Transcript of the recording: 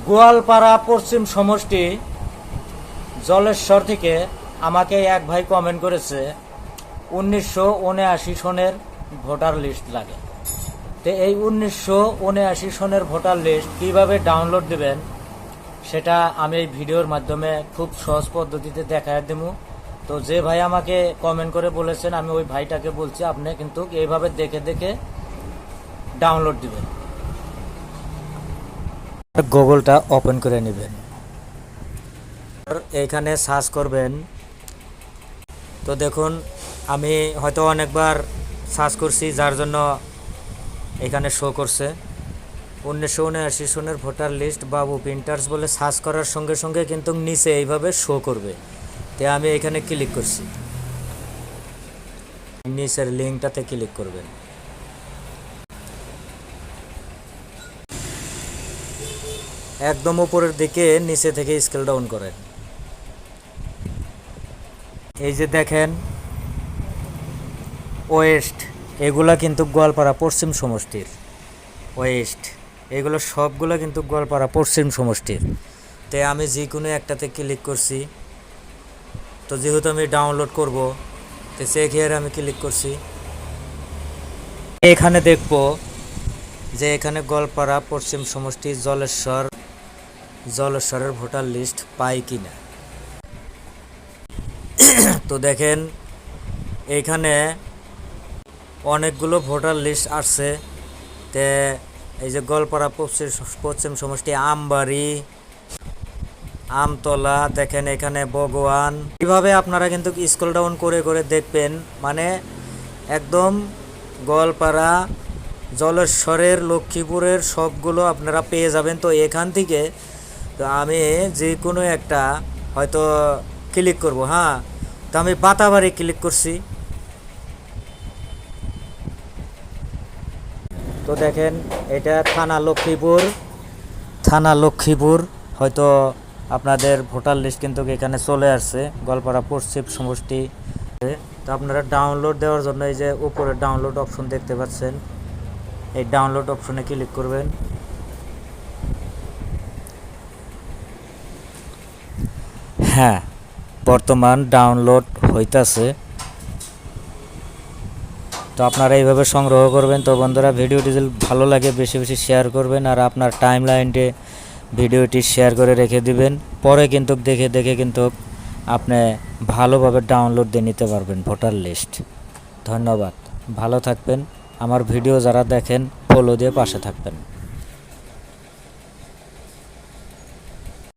গোয়ালপাড়া পশ্চিম সমষ্টি জলেশ্বর থেকে আমাকে এক ভাই কমেন্ট করেছে 1979 সনের ভোটার লিস্ট লাগে। তো এই 1979 সনের ভোটার লিস্ট কিভাবে ডাউনলোড দিবেন সেটা আমি এই ভিডিওর মাধ্যমে খুব সহজ পদ্ধতিতে দেখায় দেব। তো যে ভাই আমাকে কমেন্ট করে বলেছেন আমি ওই ভাইটাকে বলছি আপনি কিন্তু এইভাবে দেখে দেখে ডাউনলোড দিবেন। গুগলটা ওপেন করে নেবেন, এইখানে সার্চ করবেন। তো দেখুন আমি হয়তো অনেকবার সার্চ করছি যার জন্য এখানে শো করছে 1979 সনের ভোটার লিস্ট বাবু প্রিন্টার্স বলে সার্চ করার সঙ্গে সঙ্গে কিন্তু নিচে এইভাবে শো করবে। তো আমি এখানে ক্লিক করছি, নিচের লিঙ্কটাতে ক্লিক করবেন। একদম উপরের দিকে নিচে থেকে স্কেল ডাউন করেন। এই যে দেখেন ওয়েস্ট, এগুলা কিন্তু গোয়ালপাড়া পশ্চিম সমষ্টির ওয়েস্ট, এগুলো সবগুলো কিন্তু গোয়ালপাড়া পশ্চিম সমষ্টির। তো আমি যে কোনো একটাতে ক্লিক করছি। তো যেহেতু আমি ডাউনলোড করব তো চেক হিয়ার আমি ক্লিক করছি। এখানে দেখব যে এখানে গোয়ালপাড়া পশ্চিম সমষ্টি জলেশ্বরের ভোটার লিস্ট পাই কিনা। তো দেখেন এইখানে অনেকগুলো ভোটার লিস্ট আসছে। তে এই যে গোয়ালপাড়া পশ্চিম সমষ্টি আমবাড়ি, আমতলা, দেখেন এখানে ভগবান। এইভাবে আপনারা কিন্তু স্ক্রল ডাউন করে করে দেখবেন, মানে একদম গোয়ালপাড়া জলেশ্বরের লক্ষ্মীপুরের সবগুলো আপনারা পেয়ে যাবেন। তো এখান থেকে তো আমি যে কোনো একটা হয়তো ক্লিক করব। হ্যাঁ, তো আমি বাতাবাড়ি ক্লিক করছি। তো দেখেন এটা থানা লক্ষ্মীপুর হয়তো আপনাদের ভোটার লিস্ট কিন্তু এখানে চলে আসছে গোয়ালপাড়া পশ্চিম সমষ্টি। তো আপনারা ডাউনলোড দেওয়ার জন্য এই যে উপরে ডাউনলোড অপশন দেখতে পাচ্ছেন, এই ডাউনলোড অপশনে ক্লিক করবেন। হ্যাঁ, বর্তমান ডাউনলোড হইতাছে। তো আপনারা এইভাবে সংগ্রহ করবেন। তো বন্ধুরা ভিডিওটি যদি ভালো লাগে বেশি বেশি শেয়ার করবেন, আর আপনার টাইম লাইনে ভিডিওটি শেয়ার করে রেখে দিবেন। পরে কিন্তু দেখে দেখে কিন্তু আপনি ভালোভাবে ডাউনলোড দিয়ে নিতে পারবেন ভোটার লিস্ট। ধন্যবাদ, ভালো থাকবেন। আমার ভিডিও যারা দেখেন ফলো দিয়ে পাশে থাকবেন।